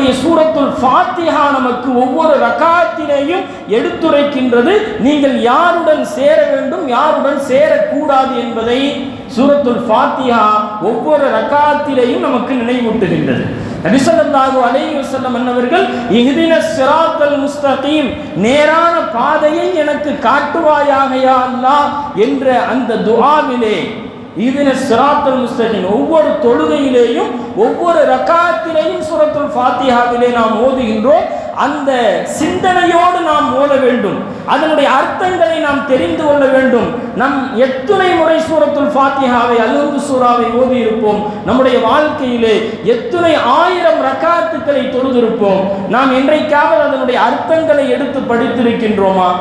நம்முடைய சூரத்துல் ஃபாத்திஹா நமக்கு ஒவ்வொரு ரகாத்திலேயும் எடுத்துரைக்கின்றது. நீங்கள் யாருடன் சேர வேண்டும், யாருடன் சேரக்கூடாது என்பதை சூரத்துல் ஃபாத்திஹா ஒவ்வொரு ரகாத்திலேயும் நமக்கு நினைவூட்டுகின்றது. நபி ஸல்லல்லாஹு அலைஹி வஸல்லம் அன்னவர்கள் இஹ்தினஸ் ஸிராத்தல் முஸ்தகீம், நேரான பாதையை எனக்கு காட்டுவாயாக யா அல்லாஹ் என்ற அந்த துஆவிலே இஹ்தினஸ் ஸிராத்தல் முஸ்தகீம் ஒவ்வொரு தொழுகையிலேயும் ஒவ்வொரு ரகாத்திலேயும் சூரத்துல் ஃபாத்திஹாவிலே நாம் ஓதுகின்றோம். அந்த சிந்தனையோடு நாம் ஓத வேண்டும், அதனுடைய அர்த்தங்களை நாம் தெரிந்து கொள்ள வேண்டும். நம் எத்தனை முறை சூரத்துல் ஃபாத்திஹாவை அல்ஹம்து சூராவை ஓதி இருப்போம், நம்முடைய வாழ்க்கையிலே எத்தனை ஆயிரம் ரக்காத்துக்களை தொழுதிருப்போம், நாம் என்றைக்காவது அதனுடைய அர்த்தங்களை எடுத்து படித்திருக்கின்றோமா?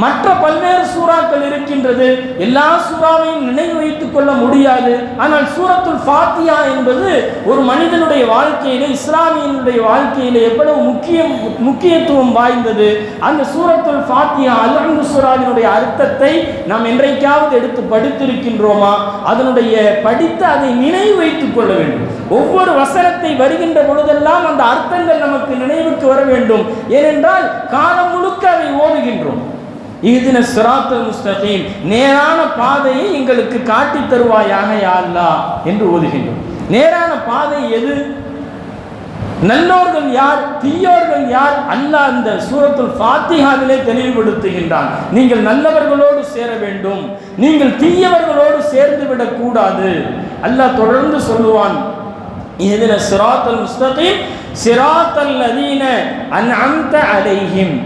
மற்ற பல்வேறு சூறாக்கள் இருக்கின்றது, எல்லா சூறாவையும் நினைவு வைத்துக் கொள்ள முடியாது. ஆனால் சூரத்துல் ஃபாத்திஹா என்பது ஒரு மனிதனுடைய வாழ்க்கையிலே, இஸ்லாமியனுடைய வாழ்க்கையிலே எவ்வளவு முக்கியத்துவம் வாய்ந்தது. அந்த சூரத்துல் ஃபாத்திஹா அல்ஹம்து சூராவினுடைய அர்த்தத்தை நாம் என்றைக்காவது எடுத்து படித்திருக்கின்றோமா? அதனுடைய படித்து அதை நினைவு வைத்துக் கொள்ள வேண்டும். ஒவ்வொரு வசனத்தை வருகின்ற பொழுதெல்லாம் அந்த அர்த்தங்கள் நமக்கு நினைவுக்கு வர வேண்டும். ஏனென்றால் காலம் முழுக்க அதை ஓதுகின்றோம். இஹ்தினஸ் ஸிராத்தல் முஸ்தகீம், நேரான பாதையை எங்களுக்கு காட்டி தருவாயாக யா அல்லாஹ் என்று ஓதுகின்றோம். நேரான பாதை எது? நல்லோர்கள் யார், தீயோர்கள் யார்? அல்லாஹ் இந்த சூரத்துல் ஃபாத்திஹாவிலே தெளிவுபடுத்துகின்றான். நீங்கள் நல்லவர்களோடு சேர வேண்டும், நீங்கள் தீயவர்களோடு சேர்ந்து விடக் கூடாது. அல்லாஹ் தொடர்ந்து சொல்லுவான், இஹ்தினஸ் ஸிராத்தல் முஸ்தகீம் ஸிராத்தல் லதீன அன்அம்த அலைஹிம்,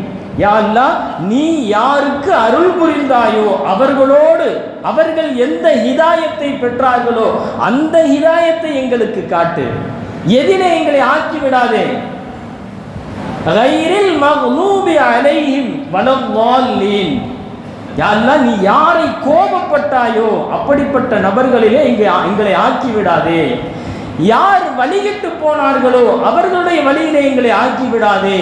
யா அல்லாஹ் நீ யாருக்கு அருள் புரிந்தாயோ அவர்களோடு, அவர்கள் எந்த ஹிதாயத்தை பெற்றார்களோ அந்த ஹிதாயத்தை எங்களுக்கு காட்டு, எதிலே எங்களை ஆக்கி விடாதே. கைரில் மக்லூபி அலைஹிம் வலல்லாலீன், யா அல்லாஹ் நீ யாரை கோபப்பட்டாயோ அப்படிப்பட்ட நபர்களிலே எங்களை ஆக்கி விடாதே. யார் வழிகிட்டு போனார்களோ அவர்களுடைய வழியிலே எங்களை ஆக்கி விடாதே.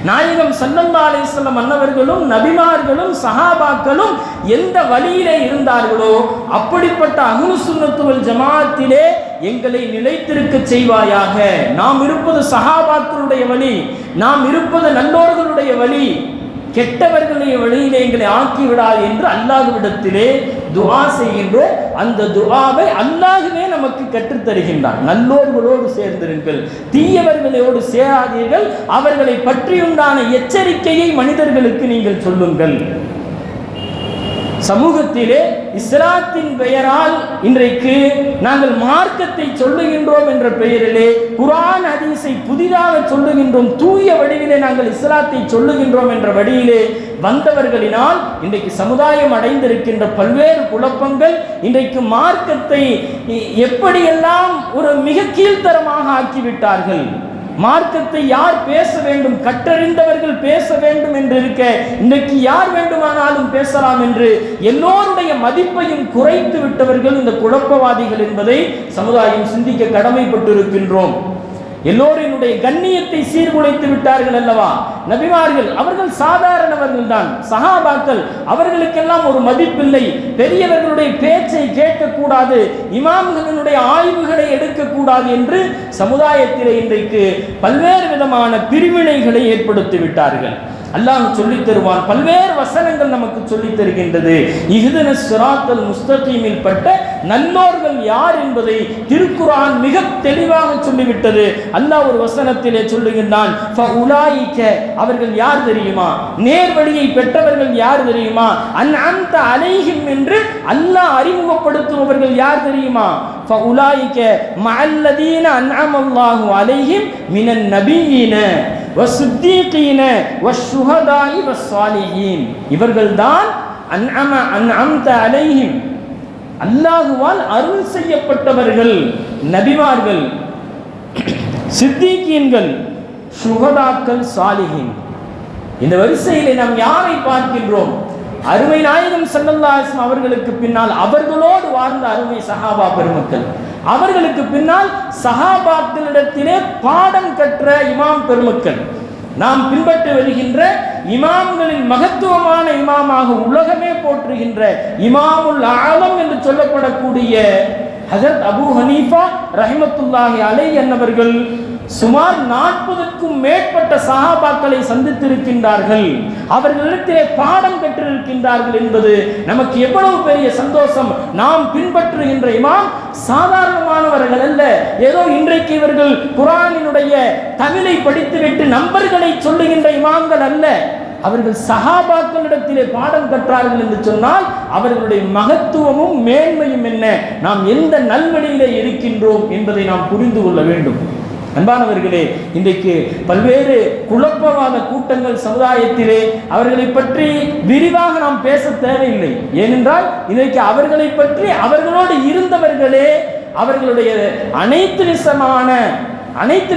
நாயகம் ஸல்லல்லாஹு அலைஹி வஸல்லம் அன்னவர்களும் நபிமார்களும் சஹாபாக்களும் எந்த வழியிலே இருந்தார்களோ அப்படிப்பட்ட அஹ்லு சுன்னத் வல் ஜமாஅத்திலே எங்களை நிலைத்திருக்க செய்வாயாக. நாம் இருப்பது சஹாபாக்களுடைய வழி, நாம் இருப்பது நல்லோர்களுடைய வழி, கெட்டவர்களுடைய வழியிலே எங்களை ஆக்கி விடாது என்று அல்லாஹ்விடத்திலே துஆ செய்கின்றோம். அந்த துஆவை அல்லாஹ்வே நமக்கு கற்றுத் தருகின்றான். நல்லோர்களோடு சேர்ந்திருங்கள், தீயவர்களோடு சேராதீர்கள், அவர்களை பற்றியுண்டான எச்சரிக்கையை மனிதர்களுக்கு நீங்கள் சொல்லுங்கள். சமூகத்திலே இஸ்லாத்தின் பெயரால் இன்றைக்கு நாங்கள் மார்க்கத்தை சொல்லுகின்றோம் என்ற பெயரிலே குர்ஆன் ஹதீஸை புதிதாக சொல்லுகின்றோம், தூய வடிவிலே நாங்கள் இஸ்லாத்தை சொல்லுகின்றோம் என்ற வழியிலே வந்தவர்களினால் இன்றைக்கு சமுதாயம் அடைந்திருக்கின்ற பல்வேறு குழப்பங்கள், இன்றைக்கு மார்க்கத்தை எப்படியெல்லாம் ஒரு மிக கீழ்த்தரமாக ஆக்கிவிட்டார்கள். மார்க்கத்தை யார் பேச வேண்டும், கற்றறிந்தவர்கள் பேச வேண்டும் என்று இருக்க, இன்றைக்கு யார் வேண்டுமானாலும் பேசலாம் என்று எல்லோருடைய மதிப்பையும் குறைத்து விட்டவர்கள் இந்த குழப்பவாதிகள் என்பதை சமுதாயம் சிந்திக்க கடமைப்பட்டிருக்கின்றோம். எல்லோரினுடைய கண்ணியத்தை சீர்குலைத்து விட்டார்கள் அல்லவா? நபிமார்கள் அவர்கள் சாதாரணவர்கள் தான், சஹாபாக்கள் அவர்களுக்கெல்லாம் ஒரு மதிப்பில்லை, பெரியவர்களுடைய பேச்சை கேட்கக்கூடாது, இமாம்களினுடைய ஆய்வுகளை எடுக்கக்கூடாது என்று சமுதாயத்திலே இன்றைக்கு பல்வேறு விதமான பிரிவினைகளை ஏற்படுத்தி விட்டார்கள். அல்லாஹ் சொல்லித் தருவான், பல்வேறு வசனங்கள் நமக்கு சொல்லித் தருகின்றது. இஹ்தினஸ் ஸிராத்தல் முஸ்தகீமில் பட்ட நல்லோர்கள் யார் என்பதை திருக்குர்ஆன் மிக தெளிவாக சொல்லிவிட்டது. அல்லாஹ் ஒரு வசனத்திலே சொல்லுகின்றான், ஃபஉலாயிக அவர்கள் யார் தெரியுமா, நேர்வழியை பெற்றவர்கள் யார் தெரியுமா, அன்அம்த அலைஹிம் என்று அல்லாஹ் அறிமுகப்படுத்துபவர்கள் யார் தெரியுமா, ஃபஉலாயிக மஅல்லதீன அன்அமல்லாஹு அலைஹிம் மினன் நபியீன வஸ்ஸித்தீகீன வஷ்ஷுஹதாஇ வஸ்ஸாலிஹீன், இவர்கள்தான் அன்அம்த அலைஹிம் அல்லாஹுவால் அருள் செய்யப்பட்டவர்கள், நபிமார்கள், சித்தீகீன்கள், ஷுஹதாக்கள், சாலிஹீன். இந்த வரிசையிலே நாம் யாரை பார்க்கின்றோம்? அருமை நாயகம் ஸல்லல்லாஹு அலைஹி வஸல்லம் அவர்களுக்கு பின்னால் அவர்களோடு வாழ்ந்த அருமை சஹாபா பெருமக்கள், அவர்களுக்கு பின்னால் சஹாபாக்களிடத்திலே பாடம் கற்ற இமாம் பெருமக்கள், நாம் பின்பற்றி வருகின்ற இமாம்களின் மகத்துவமான இமாமாக உலகமே போற்றுகின்ற இமாமுல் ஆலம் என்று சொல்லப்படக்கூடிய ஹஜரத் அபூ ஹனீஃபா ரஹ்மத்துல்லாஹி அலைஹி என்பவர்கள் சுமார் 40க்கும் மேற்பட்ட சஹாபாக்களை சந்தித்திருக்கின்றார்கள், அவர்களிடத்திலே பாடம் பெற்றிருக்கின்றார்கள் என்பது நமக்கு எவ்வளவு பெரிய சந்தோஷம். நாம் பின்பற்றுகின்ற இமாம் சாதாரணமானவர்கள் அல்ல. ஏதோ இன்றைக்கு இவர்கள் குர்ஆனினுடைய தமிழை படித்துவிட்டு நம்பர்களை சொல்லுகின்ற இமாம்கள் அல்ல. அவர்கள் சஹாபாக்களிடத்திலே பாடம் கற்றார்கள் என்று சொன்னால் அவர்களுடைய மகத்துவமும் மேன்மையும் என்ன, நாம் எந்த நல்வழியிலே இருக்கின்றோம் என்பதை நாம் புரிந்து கொள்ள வேண்டும். அன்பானவர்களே, இன்றைக்கு பல்வேறு குழப்பவாத கூட்டங்கள் சமுதாயத்திலே அவர்களை பற்றி விரிவாக நாம் பேச தேவையில்லை. ஏனென்றால் இன்றைக்கு அவர்களை பற்றி அவர்களோடு இருந்தவர்களே அவர்களுடைய அனைத்து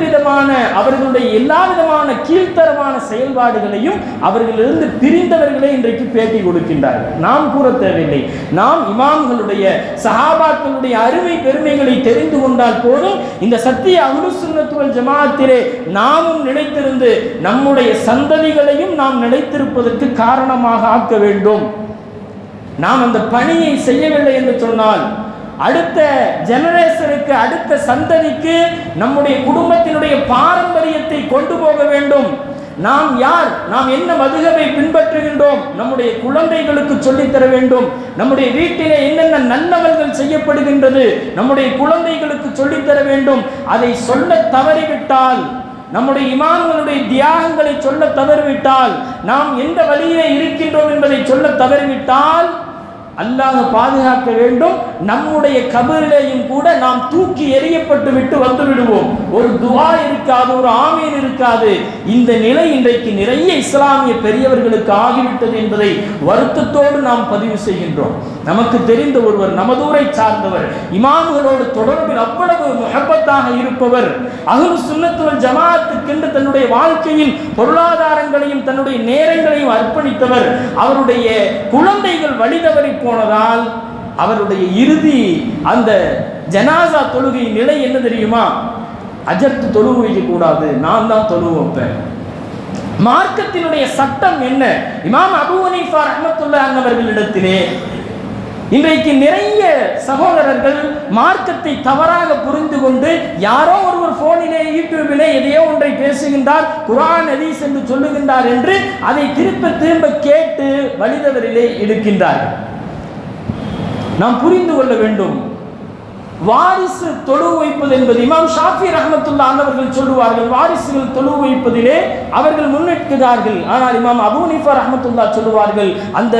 விதமான அவர்களுடைய எல்லா விதமான கீழ்த்தரமான செயல்பாடுகளையும் அவர்களிலிருந்து பிரிந்தவர்களே இன்றைக்கு பேட்டி கொடுக்கின்றார்கள். நாம் கூற தேவையில்லை. நாம் இமாம்களுடைய சஹாபாக்களுடைய அருமை பெருமைகளை தெரிந்து கொண்டால் போதும் இந்த சத்திய அஹ்லுஸ் சுன்னத் வல் ஜமாஅத்திலே நாமும் நிலைத்திருந்து நம்முடைய சந்ததிகளையும் நாம் நிலைத்திருப்பதற்கு காரணமாக ஆக்க வேண்டும். நாம் அந்த பணியை செய்யவில்லை என்று சொன்னால் அடுத்த ஜெனரேஷனுக்கு, அடுத்த சந்ததிக்கு நம்முடைய குடும்பத்தினுடைய பாரம்பரியத்தை கொண்டு போக வேண்டும். நாம் யார், நாம் என்ன மதுஹபை பின்பற்றுகின்றோம், நம்முடைய குழந்தைகளுக்கு சொல்லித்தர வேண்டும். நம்முடைய வீட்டிலே என்னென்ன நல்லவர்கள் செய்யப்படுகின்றது நம்முடைய குழந்தைகளுக்கு சொல்லித்தர வேண்டும். அதை சொல்ல தவறிவிட்டால், நம்முடைய இமாம்களுடைய தியாகங்களை சொல்ல தவறிவிட்டால், நாம் எந்த வழியிலே இருக்கின்றோம் என்பதை சொல்ல தவறிவிட்டால் அல்லாஹ் பாதுகாக்க வேண்டும். நம்முடைய கபரிலேயும் கூட நாம் தூக்கி எறியப்பட்டு விட்டு வந்து விடுவோம். ஒரு துஆ இருக்காது, ஒரு ஆமீன் இருக்காது. இந்த நிலை இன்றைக்கு நிறைய இஸ்லாமிய பெரியவர்களுக்கு ஆகிவிட்டது என்பதை வருத்தத்தோடு நாம் பதிவு செய்கின்றோம். நமக்கு தெரிந்த ஒருவர், நமதூரை சார்ந்தவர், இமாம்களோடு தொடர்பில் அவ்வளவு முஹப்பத்தாக இருப்பவர், அஹ்லுஸ் சுன்னத் வல் ஜமாஅத்துக்கென்று தன்னுடைய வாழ்க்கையில் பொருளாதாரங்களையும் தன்னுடைய நேரங்களையும் அர்ப்பணித்தவர். அவருடைய குழந்தைகள் வழிதவறி போனதால் அவருடைய இறுதி அந்த ஜனாசா தொழுகை நிலை என்ன தெரியுமா? அஜர்த்து தொழுவு வைக்க கூடாது, நான் தான் தொழுவு வைப்பேன். மார்க்கத்தினுடைய சட்டம் என்ன? இமாம் அபூ ஹனீஃபா ரஹ்மத்துல்லாஹி அவர்களிடத்திலே இன்றைக்கு நிறைய சகோதரர்கள் மார்க்கத்தை தவறாக புரிந்து கொண்டு யாரோ ஒருவர் போனிலே யூடியூபிலே எதையோ ஒன்றை பேசுகின்றார், குர்ஆன் ஹதீஸ் என்று சொல்லுகின்றார் என்று அதை திரும்ப கேட்டு வழிதவறிலே இருக்கின்றார்கள். நாம் புரிந்து கொள்ள வேண்டும். வாரிசு தொழுவு வைப்பது என்பது இமாம் ஷாஃபி ரஹ்மத்துல்லாஹி அவர்கள் சொல்லுவார்கள், வாரிசுகள் தொழுவு வைப்பதிலே அவர்கள் முன்னெடுக்கிறார்கள். ஆனால் இமாம் அபூ ஹனீஃபா ரஹ்மத்துல்லாஹி சொல்லுவார்கள், அந்த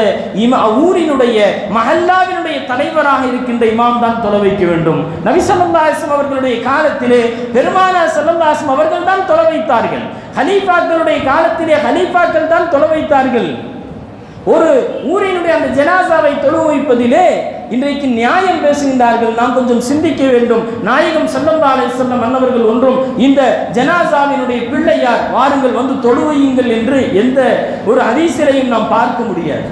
ஊரினுடைய மஹல்லாவினுடைய தலைவராக இருக்கின்ற இமாம் தான் தொழ வைக்க வேண்டும். நபி ஸல்லல்லாஹு அலைஹி வஸல்லம் அவர்களுடைய காலத்திலே பெருமானார் ஸல்லல்லாஹு அலைஹி வஸல்லம் அவர்கள் தான் தொழ வைத்தார்கள். ஹலீஃபாக்களுடைய காலத்திலே ஹலீஃபாக்கள் தான் தொழ வைத்தார்கள். ஒரு ஊரினுடைய அந்த ஜனாசாவை தொழுவு வைப்பதிலே இன்றைக்கு நியாயம் பேசுகின்றார்கள். நாம் கொஞ்சம் சிந்திக்க வேண்டும். நாயகம் ஸல்லல்லாஹு அலைஹி வஸல்லம் அன்னவர்கள் ஒன்றும் இந்த ஜனாசாவினுடைய பிள்ளையார் வாருங்கள் வந்து தொழுவையுங்கள் என்று எந்த ஒரு ஹதீஸிலையும் நாம் பார்க்க முடியாது.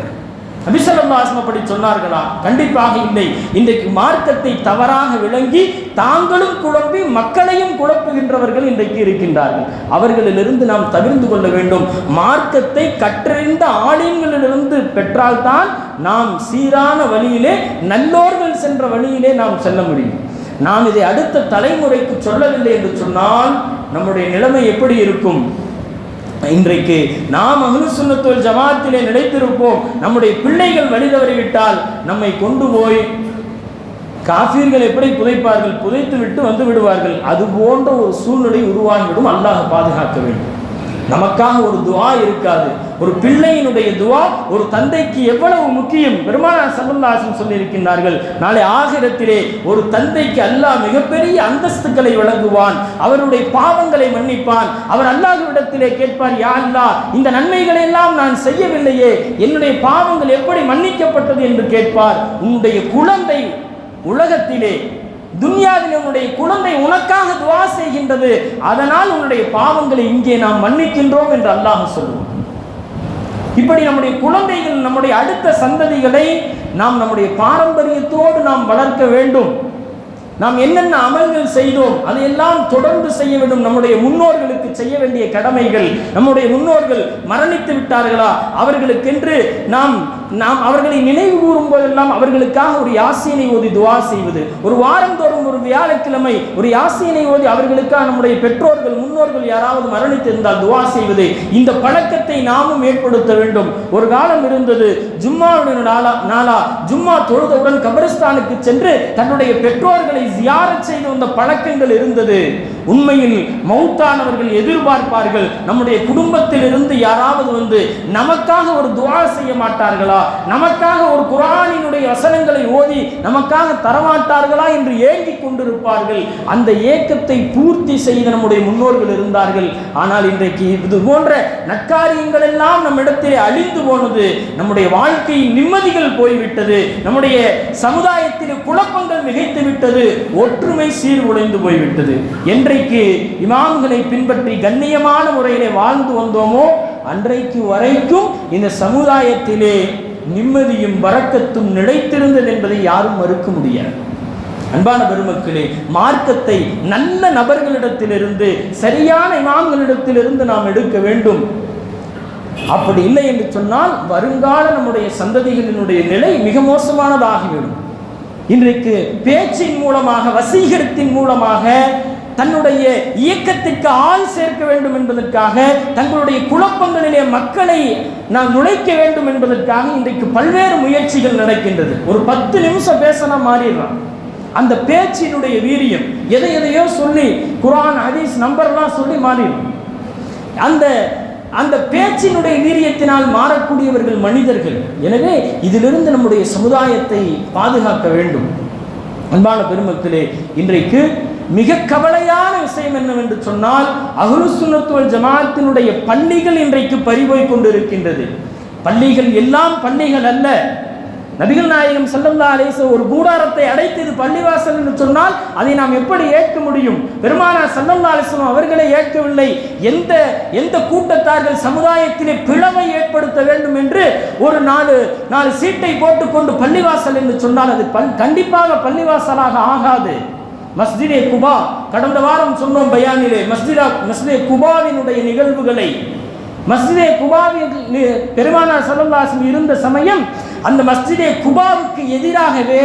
நபி ஸல்லல்லாஹு அலைஹி வஸல்லம் அப்படி சொன்னார்களா? கண்டிப்பாக இல்லை. இன்றைக்கு மார்க்கத்தை தவறாக விளங்கி தாங்களும் குழப்பி மக்களையும் குழப்புகின்றவர்கள் இன்றைக்கு இருக்கின்றார்கள். அவர்களிலிருந்து நாம் தவிர்த்து கொள்ள வேண்டும். மார்க்கத்தை கற்றறிந்த ஆலிம்களிலிருந்து பெற்றால்தான் நாம் சீரான வழியிலே, நல்லோர்கள் சென்ற வழியிலே நாம் செல்ல முடியும். நாம் இதை அடுத்த தலைமுறைக்கு சொல்லவில்லை என்று சொன்னால் நம்முடைய நிலைமை எப்படி இருக்கும்? இன்றைக்கு நாம் அஹ்லுஸ் சுன்னத் வல் ஜமாஅத்திலே நிலைத்திருப்போம். நம்முடைய பிள்ளைகள் வழிதவறிவிட்டால் நம்மை கொண்டு போய் காஃபிர்கள் எப்படி புதைப்பார்கள், புதைத்து விட்டு வந்து விடுவார்கள். அது போன்ற ஒரு சூழ்நிலை உருவாகிவிடும். அல்லாஹ் பாதுகாக்க வேண்டும். நமக்காக ஒரு துஆ இருக்காது. ஒரு பிள்ளையினுடைய துஆ ஒரு தந்தைக்கு எவ்வளவு முக்கியம். பெருமானார் ஸல்லல்லாஹு அலைஹி வஸல்லம் சொல்லியிருக்கின்றார்கள், நாளை ஆகிரத்திலே ஒரு தந்தைக்கு அல்லாஹ் மிகப்பெரிய அந்தஸ்துக்களை வழங்குவான், அவருடைய பாவங்களை மன்னிப்பான். அவர் அல்லாஹ்விடத்திலே கேட்பார், யா அல்லாஹ், இந்த நன்மைகளை எல்லாம் நான் செய்யவில்லையே, என்னுடைய பாவங்கள் எப்படி மன்னிக்கப்பட்டது என்று கேட்பார். உன்னுடைய குழந்தை உலகத்திலே துன்யாவில் உன்னுடைய குழந்தை உனக்காக துஆ செய்கின்றது, அதனால் உன்னுடைய பாவங்களை இங்கே நாம் மன்னிக்கின்றோம் என்று அல்லாஹ் சொல்லுவான். இப்படி நம்முடைய குழந்தைகள், நம்முடைய அடுத்த சந்ததிகளை நாம் நம்முடைய பாரம்பரியத்தோடு நாம் வளர்க்க வேண்டும். நாம் என்னென்ன அமல்கள் செய்தோம் அதையெல்லாம் தொடர்ந்து செய்ய வேண்டும். நம்முடைய முன்னோர்களுக்கு செய்ய வேண்டிய கடமைகள், நம்முடைய முன்னோர்கள் மரணித்து விட்டார்களா, அவர்களுக்கென்று நாம் நாம் அவர்களை நினைவு கூறும் போதெல்லாம் அவர்களுக்காக ஒரு யாசீனை ஓதி துஆ செய்வது, ஒரு வாரந்தோறும் ஒரு வியாழக்கிழமை ஒரு யாசீனை ஓதி அவர்களுக்காக நம்முடைய பெற்றோர்கள் முன்னோர்கள் யாராவது மரணித்திருந்தால் துஆ செய்வது, இந்த பழக்கத்தை நாமும் ஏற்படுத்த வேண்டும். ஒரு காலம் இருந்தது, ஜும்மாவுடைய நாளா ஜும்மா தொழுதவுடன் கபரிஸ்தானுக்கு சென்று தன்னுடைய பெற்றோர்களை ஜியாரத் செய்து வந்த பழக்கங்கள் இருந்தது. உண்மையில் மௌத்தானவர்கள் எதிர்பார்ப்பார்கள், நம்முடைய குடும்பத்தில் இருந்து யாராவது வந்து நமக்காக ஒரு துஆ செய்ய மாட்டார்களா, நமக்காக ஒரு குர்ஆனினுடைய வசனங்களை ஓதி நமக்காக தரமாட்டார்களா என்று ஏங்கிக் கொண்டிருப்பார்கள். அந்த ஏக்கத்தை பூர்த்தி செய்த நம்முடைய முன்னோர்கள் இருந்தார்கள். ஆனால் இன்றைக்கு இது போன்ற நற்காரியங்கள் எல்லாம் நம்மிடத்திலே அழிந்து போனது, நம்முடைய வாழ்க்கையில் நிம்மதிகள் போய்விட்டது, நம்முடைய சமுதாயத்தில் குழப்பங்கள் மிகைத்து விட்டது, ஒற்றுமை சீர்குலைந்து போய்விட்டது. என்றைக்கு இமாம்களை பின்பற்றி கண்ணியமான முறையிலே வாழ்ந்து வந்தோமோ அன்றைக்கு வரைக்கும் இந்த சமுதாயத்திலே நிம்மதியும் பரக்கத்தும் நிலைத்திருந்தது என்பதை யாரும் மறுக்க முடியாது. அன்பான பெருமக்களே, மார்க்கத்தை நல்ல நபர்களிடத்திலிருந்து சரியான இமாம்களிடத்திலிருந்து நாம் எடுக்க வேண்டும். அப்படி இல்லை என்று சொன்னால் வருங்கால நம்முடைய சந்ததிகளினுடைய நிலை மிக மோசமானதாகிவிடும். இன்றைக்கு பேச்சின் மூலமாக வசீகரத்தின் மூலமாக தன்னுடைய இயக்கத்திற்கு ஆள் சேர்க்க வேண்டும் என்பதற்காக, தங்களுடைய குழப்பங்களிலே மக்களை நாம் நுழைக்க வேண்டும் என்பதற்காக இன்றைக்கு பல்வேறு முயற்சிகள் நடக்கின்றது. ஒரு 10 நிமிஷம் பேசினா மாறிடுறான். அந்த பேச்சினுடைய வீரியம் எதையோ சொல்லி குர்ஆன் ஹதீஸ் நம்பர்லாம் சொல்லி மாறிடும். அந்த பேச்சினுடைய வீரியத்தினால் மாறக்கூடியவர்கள் மனிதர்கள். எனவே இதிலிருந்து நம்முடைய சமுதாயத்தை பாதுகாக்க வேண்டும். அன்பான பெருமக்களே, இன்றைக்கு மிக கவலையான விஷயம் என்னவென்று சொன்னால், அஹ்லுஸ் சுன்னத் வல் ஜமாஅத்தினுடைய பள்ளிகள் இன்றைக்கு பறிபோய் கொண்டிருக்கின்றது. பள்ளிகள் எல்லாம் பள்ளிகள் அல்ல. நபிகள் நாயகம் ஸல்லல்லாஹு அலைஹி வஸல்லம் ஒரு கூடாரத்தை அடைத்து இது பள்ளிவாசல் என்று சொன்னால் அதை நாம் எப்படி ஏற்க முடியும்? பெருமானார் ஸல்லல்லாஹு அலைஹி வஸல்லம் அவர்களே ஏற்கவில்லை. எந்த கூட்டத்தார்கள் சமுதாயத்திலே பிளவை ஏற்படுத்த வேண்டும் என்று ஒரு நாலு சீட்டை போட்டுக்கொண்டு பள்ளிவாசல் என்று சொன்னால் அது கண்டிப்பாக பள்ளிவாசலாக ஆகாது. மஸ்ஜிதே குபா, கடந்த வாரம் சொன்னோம் பயானிலே, மஸ்ஜிதே குபாவினுடைய நிகழ்வுகளை. மஸ்ஜிதே குபாவில் பெருமானார் ஸல்லல்லாஹு அலைஹி வஸல்லம் இருந்த சமயம் அந்த மஸ்ஜிதே குபாவுக்கு எதிராகவே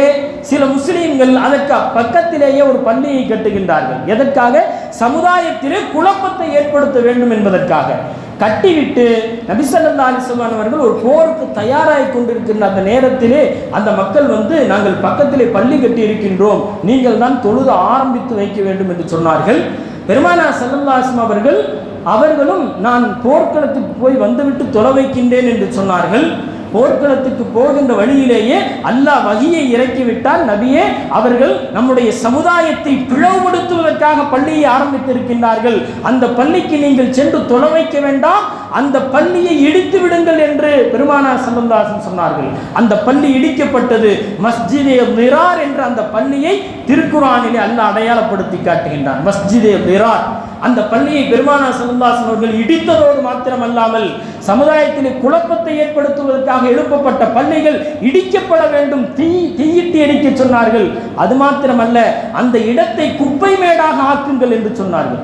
சில முஸ்லீம்கள் அதற்கு பக்கத்திலேயே ஒரு பள்ளியை கட்டுகின்றார்கள். எதற்காக? சமுதாயத்திலே குழப்பத்தை ஏற்படுத்த வேண்டும் என்பதற்காக கட்டிவிட்டு நபி ஸல்லல்லாஹு அலைஹி வஸல்லம் அவர்கள் ஒரு போருக்கு தயாராகி கொண்டிருக்கின்ற அந்த நேரத்திலே அந்த மக்கள் வந்து, நாங்கள் பக்கத்திலே பள்ளி கட்டி இருக்கின்றோம், நீங்கள் தான் தொழுது ஆரம்பித்து வைக்க வேண்டும் என்று சொன்னார்கள். பெருமானார் ஸல்லல்லாஹு அலைஹி வஸல்லம் அவர்களும் நான் போர்க்களத்துக்கு போய் வந்துவிட்டு தொலை வைக்கின்றேன் என்று சொன்னார்கள். போர்க்களத்துக்கு போகின்ற வழியிலேயே அல்லாஹ் வஹியை இறக்கிவிட்டால், நபியே அவர்கள் நம்முடைய சமுதாயத்தை பிளவுபடுத்துவதற்காக பள்ளியை ஆரம்பித்திருக்கின்றார்கள், அந்த பள்ளிக்கு நீங்கள் சென்று தொலை வைக்க வேண்டாம், அந்த பள்ளியை இடித்து விடுங்கள் என்று பெருமானார் ஸல்லல்லாஹு அலைஹி வஸல்லம் சொன்னார்கள். அந்த பள்ளி இடிக்கப்பட்டது. மஸ்ஜிதே திரார் என்ற அந்த பள்ளியை திருக்குர்ஆனிலே அல்லாஹ் அடையாளப்படுத்தி காட்டுகின்றான். மஸ்ஜிதே திரார், அந்த பள்ளியை பெருமானார் ஸல்லல்லாஹு அலைஹி வஸல்லம் அவர்கள் இடித்ததோடு மாத்திரமல்லாமல் சமுதாயத்திலே குழப்பத்தை ஏற்படுத்துவதற்காக எழுப்பப்பட்ட பள்ளிகள் இடிக்கப்பட வேண்டும், தீயிட்டு எரிக்க சொன்னார்கள். அது மாத்திரமல்ல, அந்த இடத்தை குப்பை மேடாக ஆக்குங்கள் என்று சொன்னார்கள்.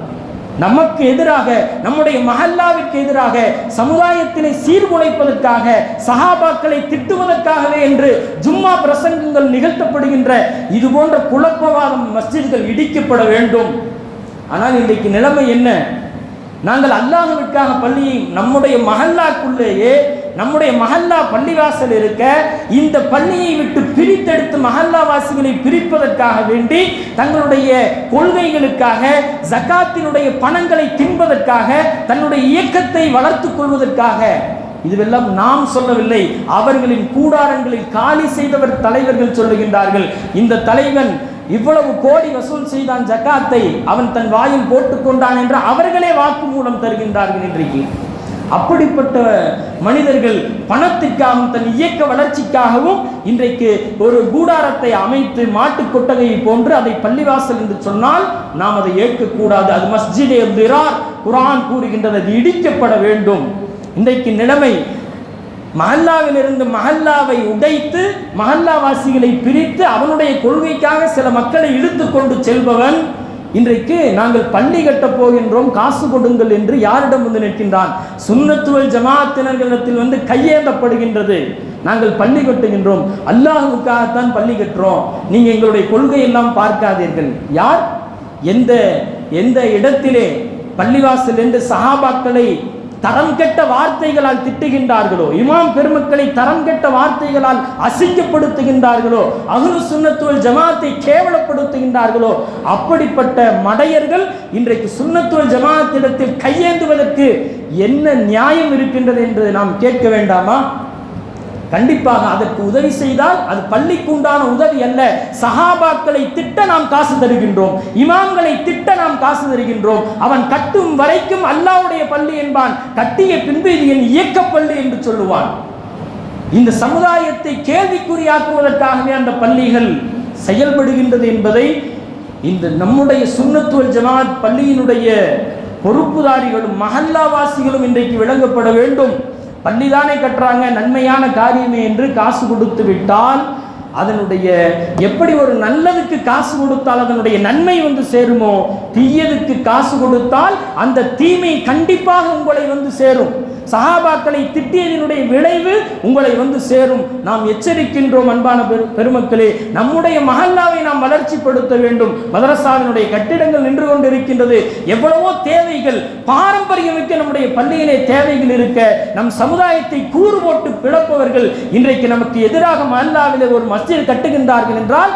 நமக்கு எதிராக, நம்முடைய மஹல்லாவிற்கு எதிராக, சமுதாயத்தினை சீர்குலைப்பதற்காக, சஹாபாக்களை திட்டுவதற்காகவே என்று ஜும்மா பிரசங்கங்கள் நிகழ்த்தப்படுகின்ற இது போன்ற குழப்பவாதம் மஸ்ஜித்கள் இடிக்கப்பட வேண்டும். ஆனால் இன்றைக்கு நிலைமை என்ன? நாங்கள் அல்லாஹ்விற்காக பள்ளியை நம்முடைய மஹல்லாக்குள்ளேயே, நம்முடைய மஹல்லா பள்ளிவாசல் இருக்க, இந்த பள்ளியை விட்டு பிரித்தெடுத்து மஹல்லாவாசிகளை பிரிப்பதற்காக வேண்டி தங்களுடைய கொள்கைகளுக்காக, ஜகாத்தினுடைய பணங்களை தின்பதற்காக, தன்னுடைய இயக்கத்தை வளர்த்துக் கொள்வதற்காக, இதுவெல்லாம் நாம் சொல்லவில்லை, அவர்களின் கூடாரங்களில் காலி செய்தவர் தலைவர்கள் சொல்லுகின்றார்கள். இந்த தலைவன் இவ்வளவு கோடி வசூல் செய்தான் ஜகாத்தை, அவன் தன் வாயில் போட்டுக்கொண்டான் என்று அவர்களே வாக்குமூலம் தருகின்றார்கள். இன்றைக்கு அப்படிப்பட்ட மனிதர்கள் பணத்திற்காகவும் தன் இயக்க வளர்ச்சிக்காகவும் இன்றைக்கு ஒரு கூடாரத்தை அமைத்து மாட்டு கொட்டகையை போன்று அதை பள்ளிவாசல் என்று சொன்னால் நாம் அதை ஏற்கக்கூடாது. அது மஸ்ஜிதே திரார், குர்ஆன் கூறுகின்றது, அது இடிக்கப்பட வேண்டும். இன்றைக்கு நிலைமை, மஹல்லாவில் இருந்து மஹல்லாவை உடைத்து மஹல்லாவாசிகளை பிரித்து அவனுடைய கொள்கைக்காக சில மக்களை இழுத்து கொண்டு செல்பவன் இன்றைக்கு நாங்கள் பள்ளி கட்டப் போகின்றோம், காசு கொடுங்கள் என்று யாரிடம் வந்து நிற்கின்றான்? சுன்னத்து வல் ஜமாஅத்தினர்களிடத்தில் வந்து கையேந்தப்படுகின்றது. நாங்கள் பள்ளி கட்டுகின்றோம், அல்லாஹ்வுக்காகத்தான் பள்ளி கட்டுறோம், நீங்க எங்களுடைய கொள்கையெல்லாம் பார்க்காதீர்கள். யார் எந்த இடத்திலே பள்ளிவாசல் என்று சஹாபாக்களை தரம் கெட்ட வார்த்தைகளால் திட்டுகின்றார்களோ, இமாம் பெருமக்களை தரம் கெட்ட வார்த்தைகளால் அசிங்கப்படுத்துகின்றார்களோ, அஹ்லு சுன்னத்து வல் ஜமாஅத்தை கேவலப்படுத்துகின்றார்களோ, அப்படிப்பட்ட மடையர்கள் இன்றைக்கு சுன்னத்து வல் ஜமாஅத்திடத்தில் கையேந்துவதற்கு என்ன நியாயம் இருக்கின்றது என்று நாம் கேட்க வேண்டாமா? கண்டிப்பாக அதற்கு உதவி செய்தால் அது பள்ளிக்கு உண்டான உதவி அல்ல. சஹாபாக்களை திட்ட நாம் காசு தருகின்றோம், இமாம்களை திட்ட நாம் காசு தருகின்றோம். அவன் கட்டும் வரைக்கும் அல்லாஹ்வுடைய பள்ளி என்பான், கட்டிய பின்பு இது என் இயக்க பள்ளி என்று சொல்லுவான். இந்த சமுதாயத்தை கேள்விக்குறியாக்குவதற்காகவே அந்த பள்ளிகள் செயல்படுகின்றது என்பதை இந்த நம்முடைய சுன்னத்து வல் ஜமாஅத் பள்ளியினுடைய பொறுப்புதாரிகளும் மஹல்லாவாசிகளும் இன்றைக்கு விளங்கப்பட வேண்டும். பள்ளிதானே கட்டுறாங்க, நன்மையான காரியமே என்று காசு கொடுத்து விட்டால் அதனுடைய எப்படி ஒரு நல்லதுக்கு காசு கொடுத்தால் அதனுடைய நன்மை வந்து சேருமோ, தீயதுக்கு காசு கொடுத்தால் அந்த தீமை கண்டிப்பாக உங்களை வந்து சேரும். சஹாபாக்களை திட்டியதனுடைய விளைவு உங்களை வந்து சேரும். நாம் எச்சரிக்கின்றோம் அன்பான பெருமக்களே, நம்முடைய மஹல்லாவை நாம் வளர்ச்சிப்படுத்த வேண்டும். மதரசாவினுடைய கட்டிடங்கள் நின்று கொண்டிருக்கின்றது, எவ்வளவோ தேவைகள் பாரம்பரியமிக்க நம்முடைய பள்ளியிலே தேவைகள் இருக்க, நம் சமுதாயத்தை கூறு போட்டு பிளப்பவர்கள் இன்றைக்கு நமக்கு எதிராக மஹல்லாவிலே ஒரு மஸ்ஜித் கட்டுகின்றார்கள் என்றால்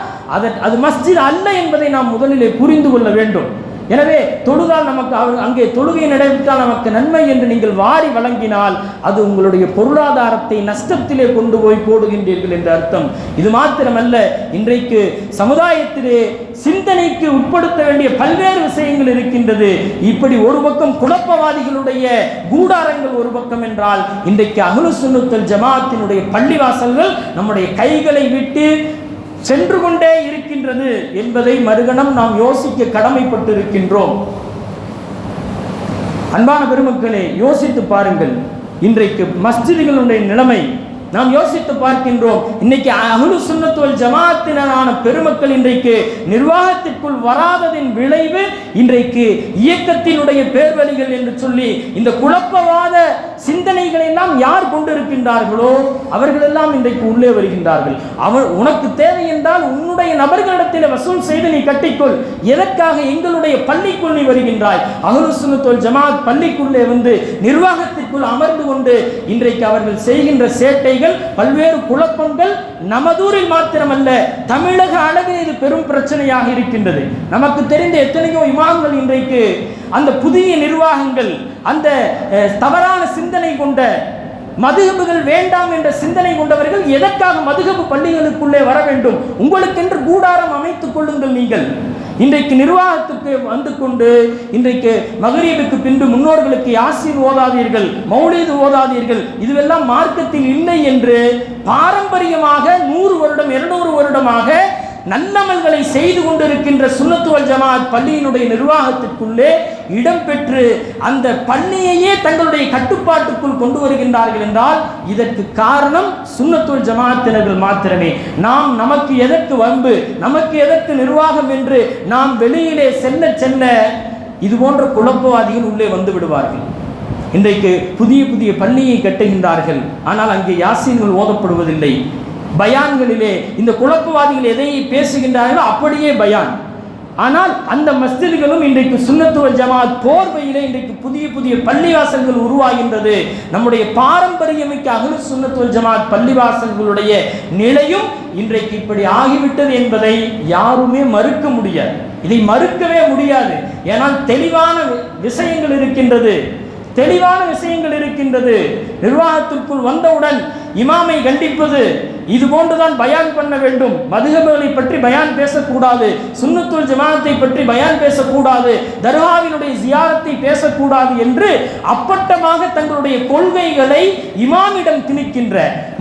அது மஸ்ஜித் அல்ல என்பதை நாம் முதலிலே புரிந்து கொள்ள வேண்டும். எனவே தொழுதால் நமக்கு அங்கே தொழுகை நடைபெற்றால் நமக்கு நன்மை என்று நீங்கள் வாரி வழங்கினால் அது உங்களுடைய பொருளாதாரத்தை நஷ்டத்திலே கொண்டு போய் போடுகின்றீர்கள் என்ற அர்த்தம். இது மாத்திரமல்ல, இன்றைக்கு சமுதாயத்திலே சிந்தனைக்கு உட்படுத்த வேண்டிய பல்வேறு விஷயங்கள் இருக்கின்றது. இப்படி ஒரு பக்கம் குழப்பவாதிகளுடைய கூடாரங்கள் ஒரு பக்கம் என்றால், இன்றைக்கு அஹ்லு சுன்னத் வல் ஜமாஅத்தினுடைய பள்ளிவாசல்கள் நம்முடைய கைகளை விட்டு சென்று கொண்டே இருக்கின்றது என்பதை மறுகணம் நாம் யோசிக்க கடமைப்பட்டு இருக்கின்றோம். அன்பான பெருமக்களே, யோசித்து பாருங்கள், இன்றைக்கு மஸ்ஜிதுகளுடைய நிலைமை நாம் யோசித்து பார்க்கின்றோம். இன்னைக்கு அஹ்லு சுன்னத் வல் ஜமாஅத்தினரான பெருமக்கள் இன்றைக்கு நிர்வாகத்திற்குள் வராததின் விளைவு இன்றைக்கு இயக்கத்தினுடைய பேர்வழிகள் என்று சொல்லி இந்த குழப்பவாத சிந்தனைகளை எல்லாம் யார் கொண்டிருக்கின்றார்களோ அவர்களெல்லாம் இன்றைக்கு உள்ளே வருகின்றார்கள். உனக்கு தேவை என்றால் உன்னுடைய நபர்களிடத்தில் வசூல் செய்து நீ கட்டிக்கொள், எதற்காக எங்களுடைய பள்ளிக்குள் நீ வருகின்றாய்? அஹ்லு சுன்னத் வல் ஜமாஅத் பள்ளிக்குள்ளே வந்து நிர்வாகத்திற்குள் அமர்ந்து கொண்டு இன்றைக்கு அவர்கள் செய்கின்ற சேட்டை பல்வேறு குழப்பங்கள் நமதூரில் மாத்திரமல்ல தமிழக அளவில் இது பெரும் பிரச்சனையாக இருக்கின்றது. நமக்கு தெரிந்த எத்தனையோ இமாம்கள் இன்றைக்கு அந்த புதிய நிர்வாகங்கள் அந்த தவறான சிந்தனை கொண்ட மதுஹபுகள் வேண்டாம் என்ற சிந்தனை கொண்டவர்கள் எதற்காக மதுஹபு பள்ளிகளுக்குள்ளே வர வேண்டும்? உங்களுக்கென்று கூடாரம் அமைத்துக் கொள்ளுங்கள். நீங்கள் இன்றைக்கு நிர்வாகத்துக்கு வந்து கொண்டு இன்றைக்கு மகரீபுக்கு பின்பு முன்னோர்களுக்கு யாசீன் ஓதாதீர்கள், மௌலீது ஓதாதீர்கள், இதுவெல்லாம் மார்க்கத்தில் இல்லை என்று பாரம்பரியமாக 100 வருடம் 200 வருடமாக நல்லமல்களை செய்து கொண்டிருக்கின்ற சுன்னத்து வல் ஜமாஅத் பள்ளியினுடைய நிர்வாகத்திற்குள்ளே இடம்பெற்று அந்த பள்ளியையே தங்களுடைய கட்டுப்பாட்டுக்குள் கொண்டு வருகின்றார்கள் என்றால் இதற்கு காரணம் சுன்னத்து வல் ஜமாஅத்தினர்கள் மாத்திரமே. நமக்கு எதற்கு வம்பு, நமக்கு எதற்கு நிர்வாகம் என்று நாம் வெளியிலே செல்ல இது போன்ற குழப்பவாதிகள் உள்ளே வந்து விடுவார்கள். இன்றைக்கு புதிய புதிய பள்ளியை கட்டுகின்றார்கள், ஆனால் அங்கே யாசீன்கள் ஓதப்படுவதில்லை. பயான்களிலே இந்த குழப்பவாதிகள் எதை பேசுகின்றார்களோ அப்படியே பயான். ஆனால் அந்த மஸ்ஜிதுகளும் இன்றைக்கு சுன்னத்து வல் ஜமாஅத் போர்வையிலே இன்றைக்கு புதிய புதிய பள்ளிவாசல்கள் உருவாகின்றது. நம்முடைய பாரம்பரியமிக்க அஹ்லு சுன்னத்து வல் ஜமாஅத் பள்ளிவாசல்களுடைய நிலையும் இன்றைக்கு இப்படி ஆகிவிட்டது என்பதை யாருமே மறுக்க முடியாது. இதை மறுக்கவே முடியாது. ஏனால் தெளிவான விஷயங்கள் இருக்கின்றது. நிர்வாகத்திற்குள் வந்தவுடன் இமாமை கண்டிப்பது, இது போன்றுதான் பயான் பண்ண வேண்டும். மதுஹபுகளை பற்றி பயான் பேசக்கூடாது, சுன்னத் வல் ஜமாஅத்தை பற்றி பயான் பேசக்கூடாது, தர்காவினுடைய ஜியாரத்தை பேசக்கூடாது என்று அப்பட்டமாக தங்களுடைய கொள்கைகளை இமாமிடம் திணிக்கின்ற,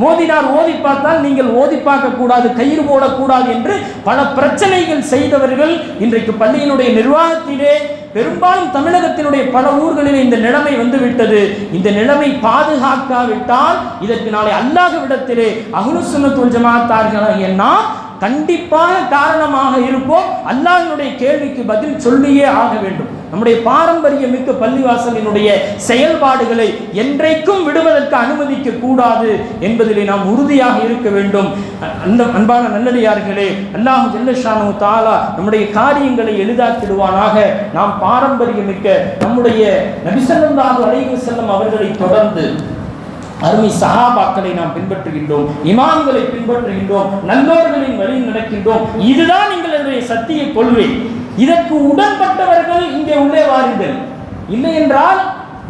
மோதினார் ஓதி பார்த்தால் நீங்கள் ஓதி பார்க்க கூடாது, கயிறு போடக்கூடாது என்று பல பிரச்சனைகள் செய்தவர்கள் இன்றைக்கு பள்ளியினுடைய நிர்வாகத்திலே பெரும்பாலும் தமிழகத்தினுடைய பல ஊர்களில் இந்த நிலைமை வந்துவிட்டது. இந்த நிலைமை பாதுகாக்காவிட்டால் இதற்கு நாளை அல்லாஹ்விடத்திலே அஹ்லு சுன்னத் வல் ஜமாஅத்தார்களாகிய நாம் கண்டிப்பாக காரணமாக இருப்போம். அல்லாஹ்வுடைய கேள்விக்கு பதில் சொல்லியே ஆக வேண்டும். நம்முடைய பாரம்பரியமிக்க பள்ளிவாசலினுடைய செயல்பாடுகளை என்றைக்கும் விடுவதற்கு அனுமதிக்க கூடாது என்பதிலே நாம் உறுதியாக இருக்க வேண்டும். அந்த அன்பான நல்லடியார்களே, அல்லாஹ் ஜல்லஷானு தஆலா நம்முடைய காரியங்களை எளிதாக்கிடுவானாக. நாம் பாரம்பரியமிக்க நம்முடைய நபி ஸல்லல்லாஹு அலைஹி வஸல்லம் அவர்களை தொடர்ந்து அருமை சஹாபாக்களை நாம் பின்பற்றுகின்றோம், இமாம்களை பின்பற்றுகின்றோம், நல்லோர்களின் வழியில் நடக்கின்றோம். இதுதான் எங்களுடைய சத்திய கொள்கை. இதற்கு உடன்பட்டவர்கள் இங்கே உள்ளே வாருங்கள். இல்லை என்றால்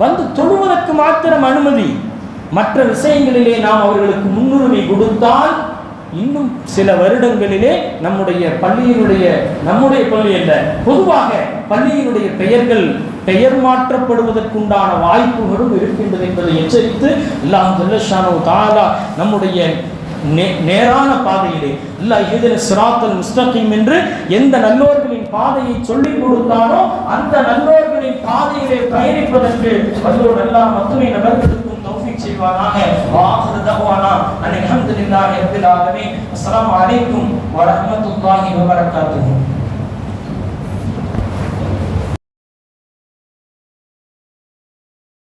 வந்து தொழுவதற்கு மாத்திரம் அனுமதி. மற்ற விஷயங்களிலே நாம் அவர்களுக்கு முன்னுரிமை கொடுத்தால் இன்னும் சில வருடங்களிலே நம்முடைய பள்ளி அல்ல, பொதுவாக பள்ளியினுடைய பெயர் மாற்றப்படுவதற்குண்டான வாய்ப்புகளும் இருக்கின்றது என்பதை எச்சரித்து அல்லாஹ் ஜல்லஷானஹு தஆலா நம்முடைய நேரான பாதையிலே அல்லாஹ் இஹ்தின ஸிராத்தல் முஸ்தகீம் என்று எந்த நல்லோர்களின் பாதையை சொல்லிக் கொடுத்தானோ அந்த நல்லோர்களின் பாதையிலே பயணிப்பதற்கு வல்லோர் அல்லாஹ் மட்டுமே நடக்கும் தௌஃபீக் செய்வானாக. ஆகிரு தஅவானா அல்ஹம்துலில்லாஹி ரப்பில் ஆலமீன். அஸ்ஸலாமு அலைக்கும் வ ரஹ்மத்துல்லாஹி வ பரகாத்துஹு.